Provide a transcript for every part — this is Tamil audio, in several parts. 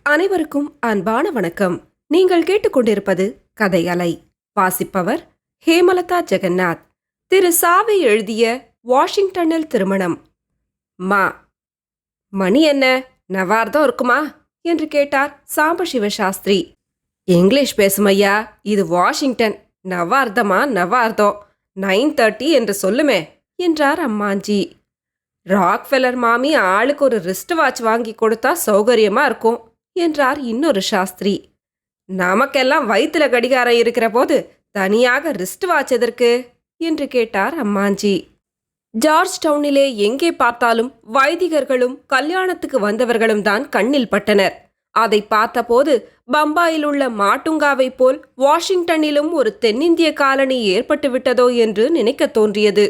அனைவருக்கும் அன்பான வணக்கம். நீங்கள் கேட்டுக்கொண்டிருப்பது கதை அலை. வாசிப்பவர் ஹேமலதா ஜெகநாத். திரு சாவி எழுதிய வாஷிங்டனில் திருமணம். மா, மணி என்ன, நவார்தம் இருக்குமா என்று கேட்டார் சாம்பசிவ சாஸ்திரி. இங்கிலீஷ் பேசுமையா, இது வாஷிங்டன். நவார்தமா நவார்தம், 9:30 என்று சொல்லுமே என்றார் அம்மாஞ்சி. ராக்ஃபெல்லர் மாமி ஆளுக்கு ஒரு ரிஸ்ட் வாட்ச் வாங்கி கொடுத்தா சௌகரியமா இருக்கும் என்றார் இன்னொரு சாஸ்திரி. நமக்கெல்லாம் வயிற்றுல கடிகாரம் இருக்கிற போது தனியாக ரிஸ்ட் வாட்ச் எதற்கு என்று கேட்டார் அம்மாஞ்சி. ஜார்ஜ் டவுனிலே எங்கே பார்த்தாலும் வைதிகர்களும் கல்யாணத்துக்கு வந்தவர்களும் தான் கண்ணில் பட்டனர். அதை பார்த்தபோது பம்பாயில் உள்ள மாட்டுங்காவை போல் வாஷிங்டனிலும் ஒரு தென்னிந்திய காலனி ஏற்பட்டு விட்டதோ என்று நினைக்க தோன்றியது.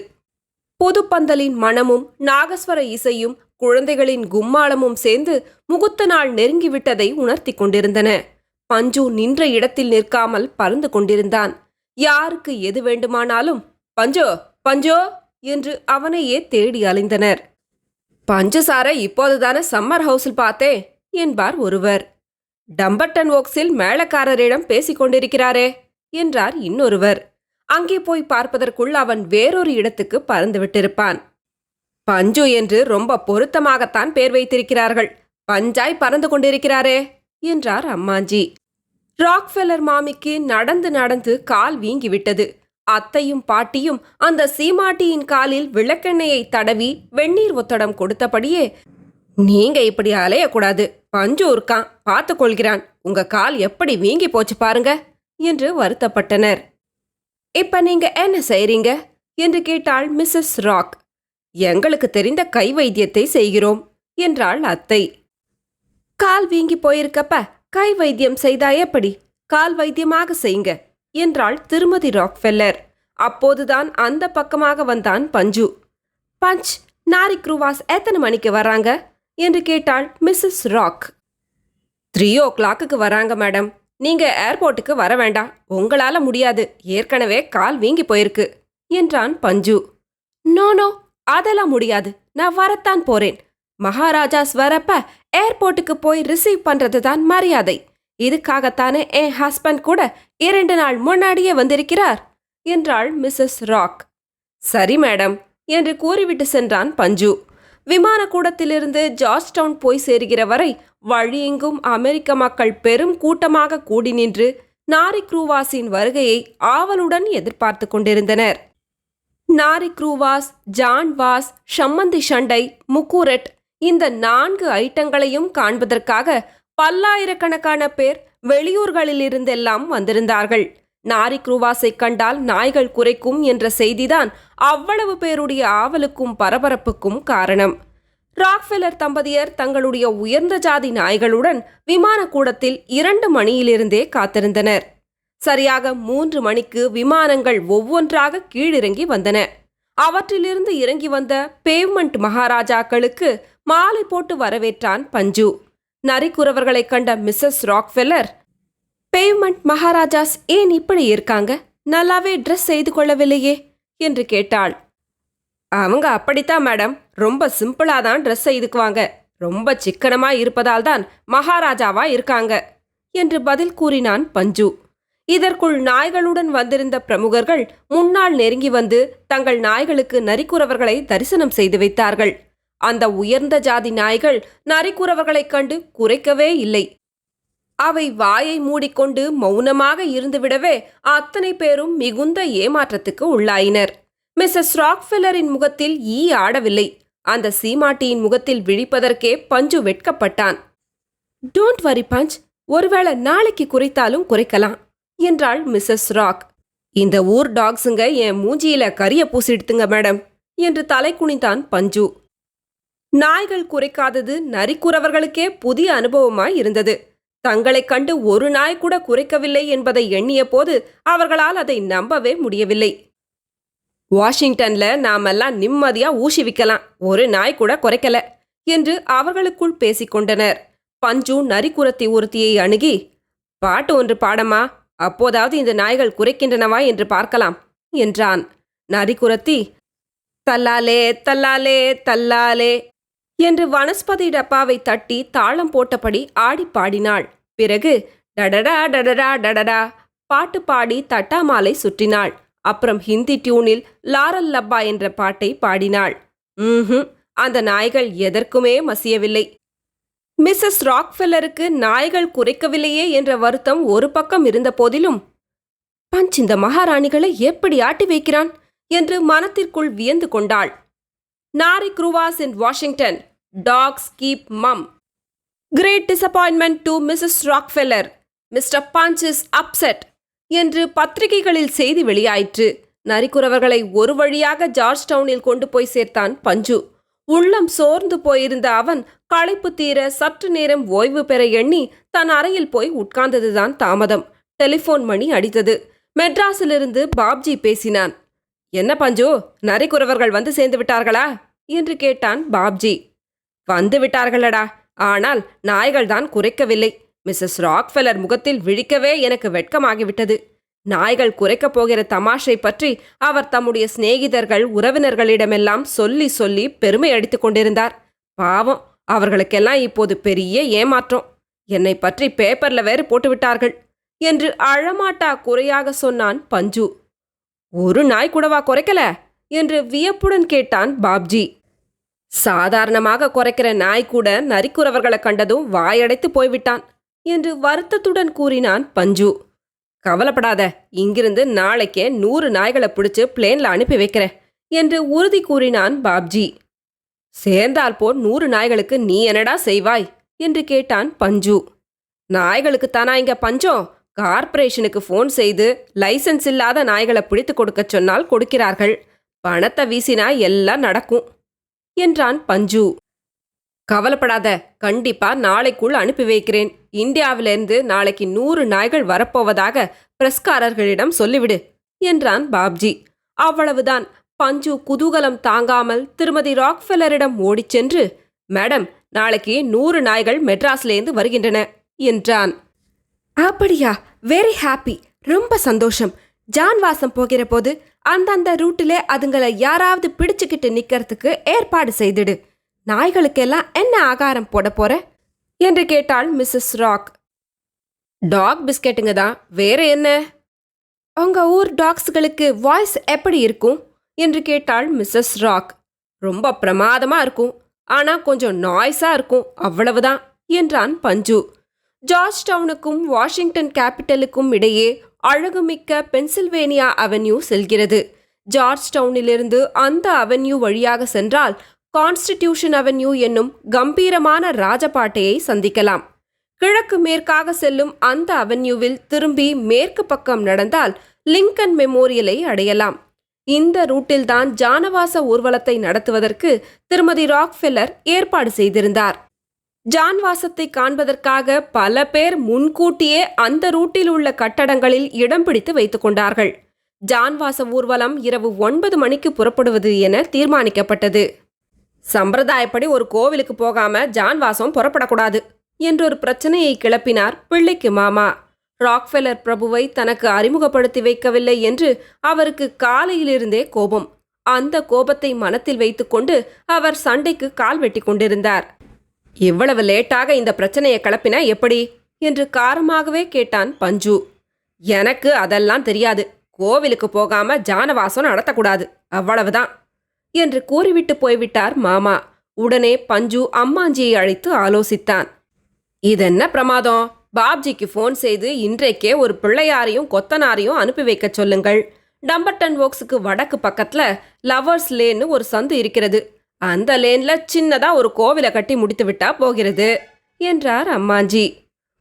பொதுப்பந்தலின் மணமும் நாகஸ்வர இசையும் குழந்தைகளின் கும்மாளமும் சேர்ந்து முகூர்த்த நாள் நெருங்கிவிட்டதை உணர்த்தி கொண்டிருந்தன. பஞ்சு நின்ற இடத்தில் நிற்காமல் பறந்து கொண்டிருந்தான். யாருக்கு எது வேண்டுமானாலும் பஞ்சோ பஞ்சோ என்று அவனையே தேடி அலைந்தனர். பஞ்சு சாரை இப்போதுதானே சம்மர் ஹவுஸில் பார்த்தேன் என்பார் ஒருவர். டம்பர்டன் ஓக்ஸில் மேளக்காரரிடம் பேசிக் கொண்டிருக்கிறாரே என்றார் இன்னொருவர். அங்கே போய் பார்ப்பதற்குள் அவன் வேறொரு இடத்துக்கு பறந்து விட்டிருப்பான். பஞ்சு என்று ரொம்ப பொருத்தமாகத்தான் பேர் வைத்திருக்கிறார்கள், பஞ்சாய் பறந்து கொண்டிருக்கிறாரே என்றார் அம்மாஞ்சி. ராக்ஃபெல்லர் மாமிக்கு நடந்து நடந்து கால் வீங்கிவிட்டது. அத்தையும் பாட்டியும் அந்த சீமாட்டியின் காலில் விளக்கெண்ணெயை தடவி வெந்நீர் ஒத்தடம் கொடுத்தபடியே, நீங்க இப்படி அலையக்கூடாது, பஞ்சு இருக்கான், பார்த்து கொள்கிறான், உங்க கால் எப்படி வீங்கி போச்சு பாருங்க என்று வருத்தப்பட்டனர். இப்ப நீங்க என்ன செய்றீங்க என்று கேட்டாள் மிஸ்ஸஸ் ராக். எங்களுக்கு தெரிந்த கை வைத்தியத்தை செய்கிறோம் என்றாள் அத்தை. கால் வீங்கி போயிருக்கப்ப கை வைத்தியம் செய்தா எப்படி, கால் வைத்தியமாக செய்யுங்க என்றாள் திருமதி ராக்ஃபெல்லர். அப்போதுதான் அந்த பக்கமாக வந்தான் பஞ்சு. பஞ்ச், நாரி குரூவாஸ் எத்தனை மணிக்கு வராங்க என்று கேட்டாள் மிஸ்ஸஸ் ராக். 3 வராங்க மேடம். நீங்க ஏர்போர்ட்டுக்கு வர வேண்டாம், உங்களால முடியாது, ஏற்கனவே கால் வீங்கி போயிருக்கு என்றான் பஞ்சு. நோ, அதெல்லாம் முடியாது, நான் வரத்தான் போறேன். மகாராஜாஸ் வரப்ப ஏர்போர்ட்டுக்கு போய் ரிசீவ் பண்றது தான் மரியாதை. இதுக்காகத்தானே என் ஹஸ்பண்ட் கூட 2 நாள் முன்னாடியே வந்திருக்கிறார் என்றாள் மிஸ்ஸஸ் ராக். சரி மேடம் என்று கூறிவிட்டு சென்றான் பஞ்சு. விமான கூடத்திலிருந்து ஜார்ஜ் டவுன் போய் சேருகிற வரை வழியெங்கும் அமெரிக்க மக்கள் பெரும் கூட்டமாக கூடி நின்று நாரி குரூவாஸின் வருகையை ஆவலுடன் எதிர்பார்த்து கொண்டிருந்தனர். நாரி குரூவாஸ், ஜான் வாஸ், ஷம்மந்தி ஷண்டை, முக்கூரெட், இந்த 4 ஐட்டங்களையும் காண்பதற்காக பல்லாயிரக்கணக்கான பேர் வெளியூர்களிலிருந்தெல்லாம் வந்திருந்தார்கள். நாரி குரூவாஸை கண்டால் நாய்கள் குரைக்கும் என்ற செய்திதான் அவ்வளவு பேருடைய ஆவலுக்கும் பரபரப்புக்கும் காரணம். ராக்ஃபெல்லர் தம்பதியர் தங்களுடைய உயர்ந்த ஜாதி நாய்களுடன் விமான கூடத்தில் 2 மணியிலிருந்தே காத்திருந்தனர். சரியாக 3 மணிக்கு விமானங்கள் ஒவ்வொன்றாக கீழிறங்கி வந்தன. அவற்றிலிருந்து இறங்கி வந்த பேவ்மெண்ட் மகாராஜாக்களுக்கு மாலை போட்டு வரவேற்றான் பஞ்சு. நரிக்குறவர்களை கண்ட மிஸ்ஸஸ் ராக்ஃபெல்லர், பேவ்மெண்ட் மகாராஜாஸ் ஏன் இப்படி இருக்காங்க, நல்லாவே ட்ரெஸ் செய்து கொள்ளவில்லையே என்று கேட்டாள். அவங்க அப்படித்தான் மேடம், ரொம்ப சிம்பிளாதான் ட்ரெஸ் செய்துக்குவாங்க, ரொம்ப சிக்கனமா இருப்பதால் தான் மகாராஜாவா இருக்காங்க என்று பதில் கூறினான் பஞ்சு. இதற்குள் நாய்களுடன் வந்திருந்த பிரமுகர்கள் முன்னால் நெருங்கி வந்து தங்கள் நாய்களுக்கு நரிக்குறவர்களை தரிசனம் செய்து வைத்தார்கள். அந்த உயர்ந்த ஜாதி நாய்கள் நரிக்குறவர்களைக் கண்டு குறைக்கவே இல்லை. அவை வாயை மூடிக்கொண்டு மௌனமாக இருந்துவிடவே அத்தனை பேரும் மிகுந்த ஏமாற்றத்துக்கு உள்ளாயினர். மிஸ்ஸஸ் ராக்ஃபெல்லரின் முகத்தில் ஈ ஆடவில்லை. அந்த சீமாட்டியின் முகத்தில் விழிப்பதற்கே பஞ்சு வெட்கப்பட்டான். டோன்ட் வரி பஞ்ச், ஒருவேளை நாளைக்கு குறைத்தாலும் குறைக்கலாம் என்றாள் மிஸ்ஸஸ் ராக். இந்த ஊர் டாக்ஸுங்க என் மூஞ்சியில கரிய பூசிடுத்துங்க மேடம் என்று தலை குனிந்தான் பஞ்சு. நாய்கள் குறைக்காதது நரிக்குறவர்களுக்கே புதிய அனுபவமாய் இருந்தது. தங்களைக் கண்டு ஒரு நாய் கூட குறைக்கவில்லை என்பதை எண்ணிய போது அவர்களால் அதை நம்பவே முடியவில்லை. வாஷிங்டன்ல நாமெல்லாம் நிம்மதியா ஊசி விக்கலாம், ஒரு நாய் கூட குறைக்கல என்று அவர்களுக்குள் பேசிக்கொண்டனர். பஞ்சு நரிக்குறத்தி ஒருத்தியை அணுகி, பாட்டு ஒன்று பாடமா, அப்போதாவது இந்த நாய்கள் குறைக்கின்றனவா என்று பார்க்கலாம் என்றான். நரிக்குறத்தி, தல்லாலே தல்லாலே தல்லாலே என்று வனஸ்பதி டப்பாவை தட்டி தாளம் போட்டபடி ஆடி பாடினாள். பிறகு டடடா டடடா டடடா பாட்டு பாடி தட்டாமாலை சுற்றினாள். அப்புறம் ஹிந்தி டியூனில் லாரல் லப்பா என்ற பாட்டை பாடினாள். அந்த நாய்கள் எதற்குமே மசியவில்லை. மிஸ்ஸஸ் ராக்ஃபெல்லருக்கு நாய்கள் குறைக்கவில்லையே என்ற வருத்தம் ஒரு பக்கம் இருந்த போதிலும், பஞ்ச் இந்த மகாராணிகளை எப்படி ஆட்டி வைக்கிறான் என்று மனத்திற்குள் வியந்து கொண்டாள். நாரி குருவாஸ் in Washington. Docs keep mum. Great disappointment to Mrs Rockefeller. Mr Punch is upset என்று பத்திரிகைகளில் செய்தி வெளியாயிற்று. நரிக்குறவர்களை ஒரு வழியாக ஜார்ஜ் டவுனில் கொண்டு போய் சேர்த்தான் பஞ்சு. உள்ளம் சோர்ந்து போயிருந்த அவன் களைப்பு தீர சற்று நேரம் ஓய்வு பெற எண்ணி தன் அறையில் போய் உட்கார்ந்ததுதான் தாமதம். டெலிபோன் மணி அடித்தது. மெட்ராஸிலிருந்து பாப்ஜி பேசினான். என்ன பஞ்சு, நரிக்குறவர்கள் வந்து சேர்ந்து விட்டார்களா என்று கேட்டான் பாப்ஜி. வந்து விட்டார்களடா, ஆனால் நாய்கள் தான் குறைக்கவில்லை. மிஸ்ஸஸ் ராக்ஃபெல்லர் முகத்தில் விழிக்கவே எனக்கு வெட்கமாகிவிட்டது. நாய்கள் குறைக்கப் போகிற தமாஷை பற்றி அவர் தம்முடைய சிநேகிதர்கள் உறவினர்களிடமெல்லாம் சொல்லி சொல்லி பெருமை அடித்துக் கொண்டிருந்தார். பாவம், அவர்களுக்கெல்லாம் இப்போது பெரிய ஏமாற்றம். என்னை பற்றி பேப்பர்ல வேறு போட்டுவிட்டார்கள் என்று அழமாட்டா குறையாக சொன்னான் பஞ்சு. ஒரு நாய் கூடவா குறைக்கல என்று வியப்புடன் கேட்டான் பாப்ஜி. சாதாரணமாக குறைக்கிற நாய் கூட நரிக்குறவர்களை கண்டதும் வாயடைத்து போய்விட்டான் என்று வருத்தத்துடன் கூறினான் பஞ்சு. கவலைப்படாத, இங்கிருந்து நாளைக்கே 100 நாய்களை பிடிச்சு பிளேன்ல அனுப்பி வைக்கிறேன் என்று உறுதி கூறினான் பாப்ஜி. சேர்ந்தால் போர் 100 நாய்களுக்கு நீ என்னடா செய்வாய் என்று கேட்டான் பஞ்சு. நாய்களுக்குத்தானா இங்க பஞ்சம்? கார்ப்பரேஷனுக்கு ஃபோன் செய்து லைசன்ஸ் இல்லாத நாய்களை பிடித்து கொடுக்க சொன்னால் கொடுக்கிறார்கள். பணத்தை வீசினா எல்லாம் நடக்கும் என்றான் பஞ்சு. கவலைப்படாத, கண்டிப்பா நாளைக்குள் அனுப்பி வைக்கிறேன். இந்தியாவிலிருந்து நாளைக்கு 100 நாய்கள் வரப்போவதாக பிரஸ்காரர்களிடம் சொல்லிவிடு என்றான் பாப்ஜி. அவ்வளவுதான். பஞ்சு குதூகலம் தாங்காமல் திருமதி ராக்ஃபெல்லரிடம் ஓடிச் சென்று, மேடம், நாளைக்கு 100 நாய்கள் மெட்ராஸ்லேருந்து வருகின்றன என்றான். அப்படியா? வெரி ஹாப்பி, ரொம்ப சந்தோஷம். ஜான்வாசம் போகிற போது அந்தந்த ரூட்டிலே அதுங்களை யாராவது பிடிச்சுக்கிட்டு நிக்கிறதுக்கு ஏற்பாடு செய்திடு. நாய்களுக்கெல்லாம் என்ன ஆகாரம் போட போற என்று கேட்டாள் மிஸ்ஸஸ் ராக். டாக் பிஸ்கெட்டுங்க தான், வேற என்ன? உங்க ஊர் டாக்ஸ்களுக்கு வாய்ஸ் எப்படி இருக்கும் என்று கேட்டாள் மிஸ்ஸஸ் ராக். ரொம்ப பிரமாதமா இருக்கும், ஆனா கொஞ்சம் நாய்ஸா இருக்கும், அவ்வளவுதான் என்றான் பஞ்சு. ஜார்ஜ் டவுனுக்கும் வாஷிங்டன் கேபிட்டலுக்கும் இடையே அழகுமிக்க பென்சில்வேனியா அவென்யூ செல்கிறது. ஜார்ஜ் டவுனிலிருந்து அந்த அவென்யூ வழியாக சென்றால் கான்ஸ்டிடியூஷன் அவென்யூ என்னும் கம்பீரமான ராஜபாட்டையை சந்திக்கலாம். கிழக்கு மேற்காக செல்லும் அந்த அவென்யூவில் திரும்பி மேற்கு பக்கம் நடந்தால் லிங்கன் மெமோரியலை அடையலாம். இந்த ரூட்டில்தான் ஜானவாச ஊர்வலத்தை நடத்துவதற்கு திருமதி ராக்ஃபெல்லர் ஏற்பாடு செய்திருந்தார். ஜான்வாசத்தை காண்பதற்காக பல பேர் முன்கூட்டியே அந்த ரூட்டில் உள்ள கட்டடங்களில் இடம் பிடித்து வைத்துக் கொண்டார்கள். ஜான்வாச ஊர்வலம் இரவு 9 மணிக்கு புறப்படுவது என தீர்மானிக்கப்பட்டது. சம்பிரதாயப்படி ஒரு கோவிலுக்கு போகாம ஜான்வாசம் புறப்படக்கூடாது என்றொரு பிரச்சனையை கிளப்பினார் பிள்ளைக்கு மாமா. ராக்ஃபெல்லர் பிரபுவை தனக்கு அறிமுகப்படுத்தி வைக்கவில்லை என்று அவருக்கு காலையிலிருந்தே கோபம். அந்த கோபத்தை மனத்தில் வைத்துக்கொண்டு அவர் சண்டைக்கு கால் வெட்டி கொண்டிருந்தார். இவ்வளவு லேட்டாக இந்த பிரச்சனையை கிளப்பினா எப்படி என்று காரமாகவே கேட்டான் பஞ்சு. எனக்கு அதெல்லாம் தெரியாது. கோவிலுக்கு போகாம ஜானவாசம் நடத்தக்கூடாது, அவ்வளவுதான் என்று கூறிவிட்டு போய்விட்டார் மாமா. உடனே பஞ்சு அம்மாஞ்சியை அழைத்து ஆலோசித்தான். இதென்ன பிரமாதம்? பாப்ஜிக்கு ஃபோன் செய்து இன்றைக்கே ஒரு பிள்ளையாரையும் கொத்தனாரையும் அனுப்பி வைக்க சொல்லுங்கள். டம்பர்டன் வோக்ஸுக்கு வடக்கு பக்கத்துல லவர்ஸ் லேன்னு ஒரு சந்து இருக்கிறது. அந்த லேன்ல சின்னதா ஒரு கோவிலை கட்டி முடித்து விட்டா போகிறது என்றார் அம்மாஞ்சி.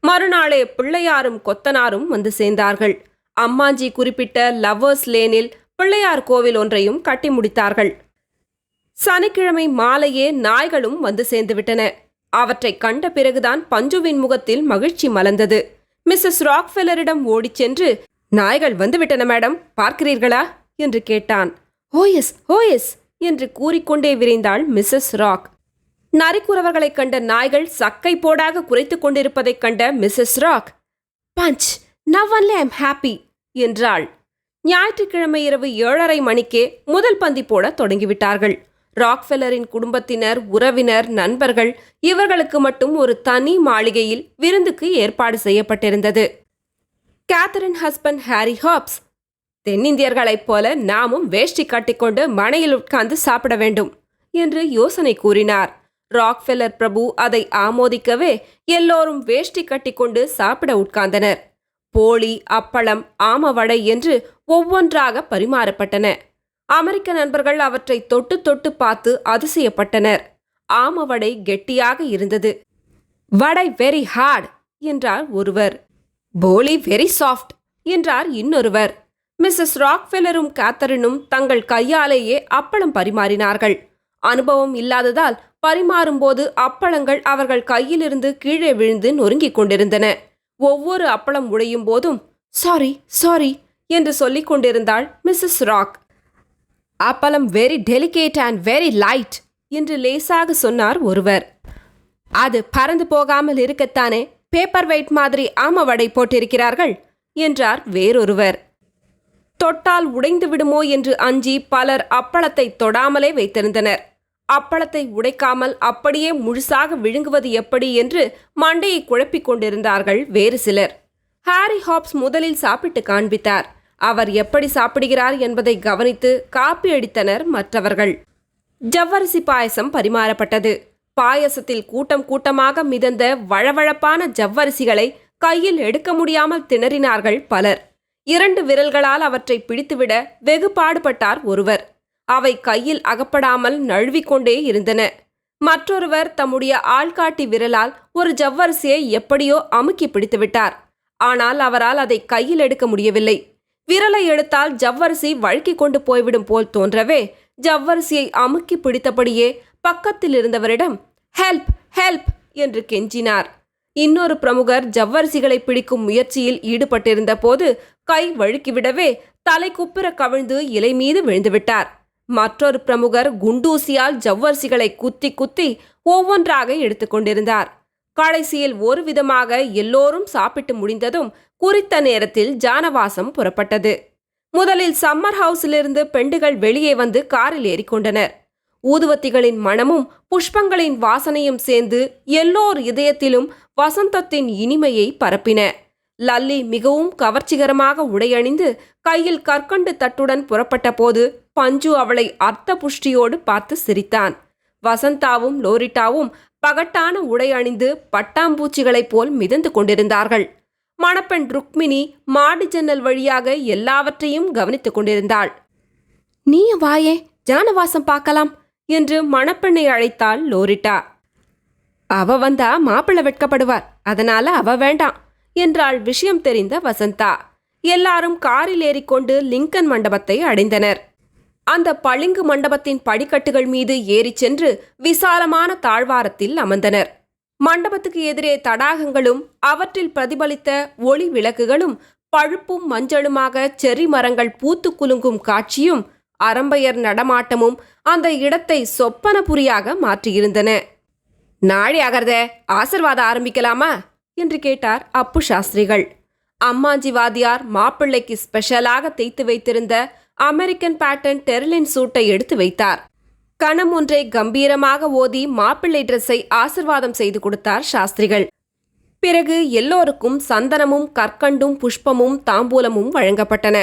மறுநாளே பிள்ளையாரும் கொத்தனாரும் வந்து சேர்ந்தார்கள். அம்மாஞ்சி குறிப்பிட்ட லவர்ஸ் லேனில் பிள்ளையார் கோவில் ஒன்றையும் கட்டி முடித்தார்கள். சனிக்கிழமை மாலையே நாய்களும் வந்து சேர்ந்துவிட்டன. அவற்றை கண்ட பிறகுதான் பஞ்சுவின் முகத்தில் மகிழ்ச்சி மலர்ந்தது. மிஸ்ஸஸ் ராக்ஃபெல்லரிடம் ஓடிச் சென்று, நாய்கள் வந்துவிட்டன மேடம், பார்க்கிறீர்களா என்று கேட்டான். ஓஎஸ் ஓஎஸ் என்று கூறிக்கொண்டே விரைந்தாள் மிஸ்ஸஸ் ராக். நரிக்குறவர்களைக் கண்ட நாய்கள் சக்கை போடாக குறைத்து கொண்டிருப்பதைக் கண்ட Mrs Rock, punch, now only I am happy என்றாள். ஞாயிற்றுக்கிழமை இரவு 7:30 மணிக்கே முதல் பந்தி போட தொடங்கிவிட்டார்கள். ராக்ஃபெல்லரின் குடும்பத்தினர், உறவினர், நண்பர்கள் இவர்களுக்கு மட்டும் ஒரு தனி மாளிகையில் விருந்துக்கு ஏற்பாடு செய்யப்பட்டிருந்தது. கேத்தரின் ஹஸ்பண்ட் ஹாரி ஹாப்ஸ், தென்னிந்தியர்களைப் போல நாமும் வேஷ்டி கட்டிக்கொண்டு மனையில் உட்கார்ந்து சாப்பிட வேண்டும் என்று யோசனை கூறினார். ராக்ஃபெல்லர் பிரபு அதை ஆமோதிக்கவே எல்லோரும் வேஷ்டி கட்டிக்கொண்டு சாப்பிட உட்கார்ந்தனர். போளி, அப்பளம், ஆமவடை என்று ஒவ்வொன்றாக பரிமாறப்பட்டன. அமெரிக்க நண்பர்கள் அவற்றை தொட்டு தொட்டு பார்த்து அதிசயப்பட்டனர். ஆமவடை கெட்டியாக இருந்தது. வடை வெரி ஹார்ட் என்றார் ஒருவர். போலி வெரி சாஃப்ட் என்றார் இன்னொருவர். மிஸ்ஸஸ் ராக்ஃபெல்லரும் கேத்தரினும் தங்கள் கையாலேயே அப்பளம் பரிமாறினார்கள். அனுபவம் இல்லாததால் பரிமாறும்போது அப்பளங்கள் அவர்கள் கையிலிருந்து கீழே விழுந்து நொறுங்கிக் கொண்டிருந்தன. ஒவ்வொரு அப்பளம் உடையும் போதும் சாரி சாரி என்று சொல்லிக் கொண்டிருந்தாள் Mrs Rock. Appalam very delicate and very light என்று லேசாக சொன்னார் ஒருவர். அது பறந்து போகாமல் இருக்கத்தானே பேப்பர் வெயிட் மாதிரி ஆமவடை போட்டிருக்கிறார்கள் என்றார் வேறொருவர். தொட்டால் உடைந்து விடுமோ என்று அஞ்சி பலர் அப்பளத்தை தொடாமலே வைத்திருந்தனர். அப்பளத்தை உடைக்காமல் அப்படியே முழுசாக விழுங்குவது எப்படி என்று மண்டையை குழப்பிக் கொண்டிருந்தார்கள் வேறு சிலர். ஹாரி ஹாப்ஸ் முதலில் சாப்பிட்டு காண்பித்தார். அவர் எப்படி சாப்பிடுகிறார் என்பதை கவனித்து காப்பி அடித்தனர் மற்றவர்கள். ஜவ்வரிசி பாயசம் பரிமாறப்பட்டது. பாயசத்தில் கூட்டம் கூட்டமாக மிதந்த வழவழப்பான ஜவ்வரிசிகளை கையில் எடுக்க முடியாமல் திணறினார்கள் பலர். 2 விரல்களால் அவற்றை பிடித்துவிட வெகு பாடுபட்டார் ஒருவர். அவை கையில் அகப்படாமல் நழுவிக்கொண்டே இருந்தன. மற்றொருவர் தம்முடைய ஆள்காட்டி விரலால் ஒரு ஜவ்வரிசியை எப்படியோ அமுக்கி பிடித்துவிட்டார். ஆனால் அவரால் அதை கையில் எடுக்க முடியவில்லை. விரலை எடுத்தால் ஜவ்வரிசி வழுக்கி கொண்டு போய்விடும் போல் தோன்றவே ஜவ்வரிசியை அமுக்கி பிடித்தபடியே பக்கத்தில் இருந்தவரிடம் ஹெல்ப் ஹெல்ப் என்று கெஞ்சினார். இன்னொரு பிரமுகர் ஜவ்வரிசிகளை பிடிக்கும் முயற்சியில் ஈடுபட்டிருந்த போது கை வழுக்கிவிடவே தலை குப்புற கவிழ்ந்து இலை மீது விழுந்துவிட்டார். மற்றொரு பிரமுகர் குண்டூசியால் ஜவ்வரிசிகளை குத்தி குத்தி ஒவ்வொன்றாக எடுத்துக்கொண்டிருந்தார். கடைசியில் ஒரு விதமாக எல்லோரும் சாப்பிட்டு முடிந்ததும் குறித்த நேரத்தில் ஜானவாசம் புறப்பட்டது. முதலில் சம்மர் ஹவுஸிலிருந்து பெண்டுகள் வெளியே வந்து காரில் ஏறிக்கொண்டனர். ஊதுவத்திகளின் மணமும் புஷ்பங்களின் வாசனையும் சேர்ந்து எல்லோர் இதயத்திலும் வசந்தத்தின் இனிமையை பரப்பின. லல்லி மிகவும் கவர்ச்சிகரமாக உடையணிந்து கையில் கற்கண்டு தட்டுடன் புறப்பட்ட போது பஞ்சு அவளை அர்த்த புஷ்டியோடு பார்த்து சிரித்தான். வசந்தாவும் லோரிட்டாவும் பகட்டான உடை அணிந்து பட்டாம்பூச்சிகளைப் போல் மிதந்து கொண்டிருந்தார்கள். மணப்பெண் ருக்மிணி மாடி ஜன்னல் வழியாக எல்லாவற்றையும் கவனித்துக் கொண்டிருந்தாள். நீ வாயே, ஜானவாசம் பார்க்கலாம் என்று மணப்பெண்ணை அழைத்தாள் லோரிட்டா. அவ வந்தா மாப்பிள்ளை வெட்கப்படுவார், அதனால அவ வேண்டாம் என்றாள் விஷயம் தெரிந்த வசந்தா. எல்லாரும் காரில் ஏறிக்கொண்டு லிங்கன் மண்டபத்தை அடைந்தனர். அந்த பளிங்கு மண்டபத்தின் படிக்கட்டுகள் மீது ஏறிச் சென்று விசாலமான தாழ்வாரத்தில் அமர்ந்தனர். மண்டபத்துக்கு எதிரே தடாகங்களும் அவற்றில் பிரதிபலித்த ஒளி விளக்குகளும் பழுப்பும் மஞ்சளுமாக செர்ரி மரங்கள் பூத்து குலுங்கும் காட்சியும் அரம்பையர் நடமாட்டமும் அந்த இடத்தை சொப்பனபுரியாக மாற்றியிருந்தன. நாளை ஆகிறதே, ஆசிர்வாதம் ஆரம்பிக்கலாமா என்று கேட்டார் அப்பு சாஸ்திரிகள். அம்மாஞ்சி வாதியார் மாப்பிள்ளைக்கு ஸ்பெஷலாக தேய்த்து வைத்திருந்த அமெரிக்கன் பேட்டன் டெர்லின் சூட்டை எடுத்து வைத்தார். கணம் ஒன்றை கம்பீரமாக ஓதி மாப்பிள்ளை ட்ரெஸ்ஸை ஆசிர்வாதம் செய்து கொடுத்தார் சாஸ்திரிகள். பிறகு எல்லோருக்கும் சந்தனமும் கற்கண்டும் புஷ்பமும் தாம்பூலமும் வழங்கப்பட்டன.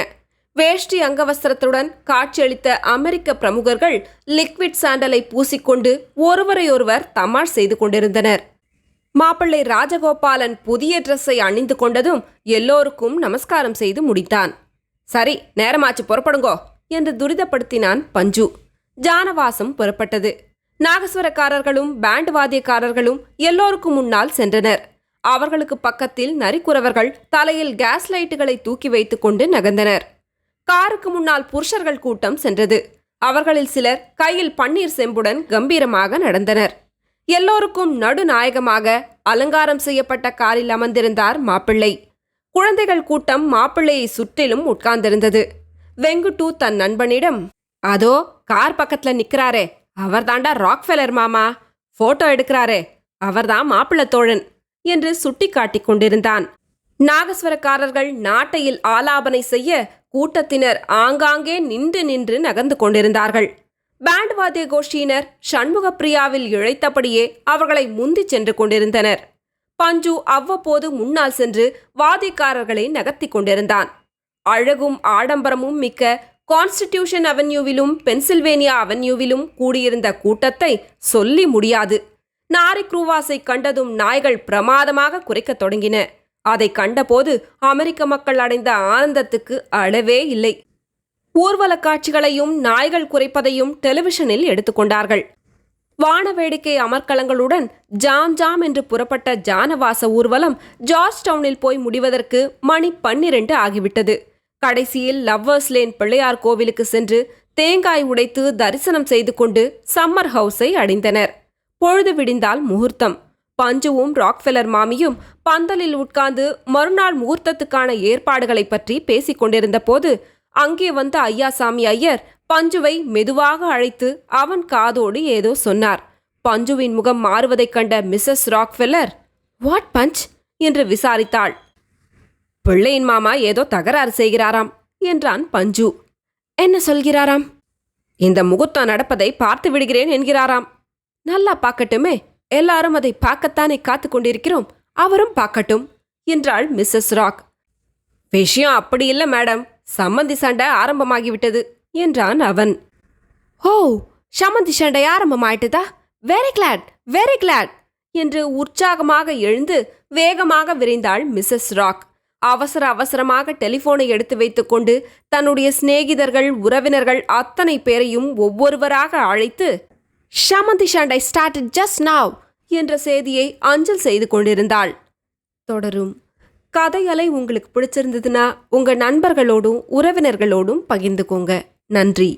வேஷ்டி அங்கவஸ்திரத்துடன் காட்சியளித்த அமெரிக்க பிரமுகர்கள் லிக்விட் சாண்டலை பூசிக்கொண்டு ஒருவரையொருவர் தமாஷ் செய்து கொண்டிருந்தனர். மாப்பிள்ளை ராஜகோபாலன் புதிய ட்ரெஸ்ஸை அணிந்து கொண்டதும் எல்லோருக்கும் நமஸ்காரம் செய்து முடித்தான். சரி, நேரமாச்சு, புறப்படுங்கோ என்று துரிதப்படுத்தினான் பஞ்சு. ஜானவாசம் புறப்பட்டது. நாகஸ்வரக்காரர்களும் பேண்ட் வாத்தியக்காரர்களும் எல்லோருக்கும் முன்னால் சென்றனர். அவர்களுக்கு பக்கத்தில் நரிக்குறவர்கள் தலையில் கேஸ் லைட்டுகளை தூக்கி வைத்துக் கொண்டு நகர்ந்தனர். காருக்கு முன்னால் புருஷர்கள் கூட்டம் சென்றது. அவர்களில் சிலர் கையில் பன்னீர் செம்புடன் கம்பீரமாக நடந்தனர். எல்லோருக்கும் நடுநாயகமாக அலங்காரம் செய்யப்பட்ட காரில் அமர்ந்திருந்தார் மாப்பிள்ளை. குழந்தைகள் கூட்டம் மாப்பிள்ளையை சுற்றிலும் உட்கார்ந்திருந்தது. வெங்குட்டு தன் நண்பனிடம், அதோ கார் பக்கத்துல நிக்கிறாரே, அவர்தாண்டா ராக்ஃபெல்லர் மாமா, போட்டோ எடுக்கிறாரே, அவர்தான் மாப்பிள்ளை தோழன் என்று சுட்டி காட்டிக் கொண்டிருந்தான். நாகஸ்வரக்காரர்கள் நாட்டையில் ஆலாபனை செய்ய கூட்டத்தினர் ஆங்காங்கே நின்று நின்று நகர்ந்து கொண்டிருந்தார்கள். பேண்ட் வாத்திய கோஷ்டியினர் சண்முகப்பிரியாவில் இழைத்தபடியே அவர்களை முந்திச் சென்று கொண்டிருந்தனர். பஞ்சு அவ்வப்போது முன்னால் சென்று வாத்தியக்காரர்களை நகர்த்தி கொண்டிருந்தான். அழகும் ஆடம்பரமும் மிக்க கான்ஸ்டிடியூஷன் அவென்யூவிலும் பென்சில்வேனியா அவென்யூவிலும் கூடியிருந்த கூட்டத்தை சொல்லி முடியாது. நாரி குரூவாஸை கண்டதும் நாய்கள் பிரமாதமாக குறைக்கத் தொடங்கின. அதை கண்டபோது அமெரிக்க மக்கள் அடைந்த ஆனந்தத்துக்கு அளவே இல்லை. ஊர்வல காட்சிகளையும் நாய்கள் குறைப்பதையும் டெலிவிஷனில் எடுத்துக்கொண்டார்கள். வானவேடிக்கை அமர்க்களங்களுடன் ஜாம் ஜாம் என்று புறப்பட்ட ஜானவாச ஊர்வலம் ஜார்ஜ் டவுனில் போய் முடிவதற்கு மணி 12 ஆகிவிட்டது. கடைசியில் லவ்வர்ஸ் லேன் பிள்ளையார் கோவிலுக்கு சென்று தேங்காய் உடைத்து தரிசனம் செய்து கொண்டு சம்மர் ஹவுஸை அடைந்தனர். பொழுது விடிந்தால் முகூர்த்தம். பஞ்சுவும் ராக்ஃபெல்லர் மாமியும் பந்தலில் உட்கார்ந்து மறுநாள் முகூர்த்தத்துக்கான ஏற்பாடுகளை பற்றி பேசிக் கொண்டிருந்த போது அங்கே வந்த ஐயாசாமி ஐயர் பஞ்சுவை மெதுவாக அழைத்து அவன் காதோடு ஏதோ சொன்னார். பஞ்சுவின் முகம் மாறுவதைக் கண்ட மிஸ்ஸஸ் ராக்ஃபெல்லர், "வாட் பஞ்ச்?" என்று விசாரித்தாள். "பிள்ளையின் மாமா ஏதோ தகராறு செய்கிறாராம்" என்றான் பஞ்சு. "என்ன சொல்கிறாராம்?" "இந்த முகூர்த்தம் நடப்பதை பார்த்து விடுகிறேன் என்கிறாராம்." "நல்லா பார்க்கட்டுமே, எல்லாரும் அதை பார்க்கத்தானே காத்து கொண்டிருக்கிறோம், அவரும் பார்க்கட்டும்" என்றாள் மிஸ்ஸஸ் ராக். "விஷயம் அப்படி இல்லை மேடம், சம்மந்தி சண்டை ஆரம்பமாகிவிட்டது" என்றான் அவன். "ஓ, சம்மந்தி சண்டை ஆரம்பமாயிட்டதா? வெரி கிளாட், வெரி கிளாட்" என்று உற்சாகமாக எழுந்து வேகமாக விரைந்தாள் மிஸ்ஸஸ் ராக். அவசர அவசரமாக டெலிஃபோனை எடுத்து வைத்துக்கொண்டு தன்னுடைய சிநேகிதர்கள் உறவினர்கள் அத்தனை பேரையும் ஒவ்வொருவராக அழைத்து "சம்மந்தி சண்டை ஸ்டார்டட் ஜஸ்ட் நவ்" என்ற செய்தியை அஞ்சல் செய்து கொண்டிருந்தாள். தொடரும். கதையலை உங்களுக்கு பிடிச்சிருந்ததுன்னா உங்க நண்பர்களோடும் உறவினர்களோடும் பகிர்ந்துக்கோங்க. நன்றி.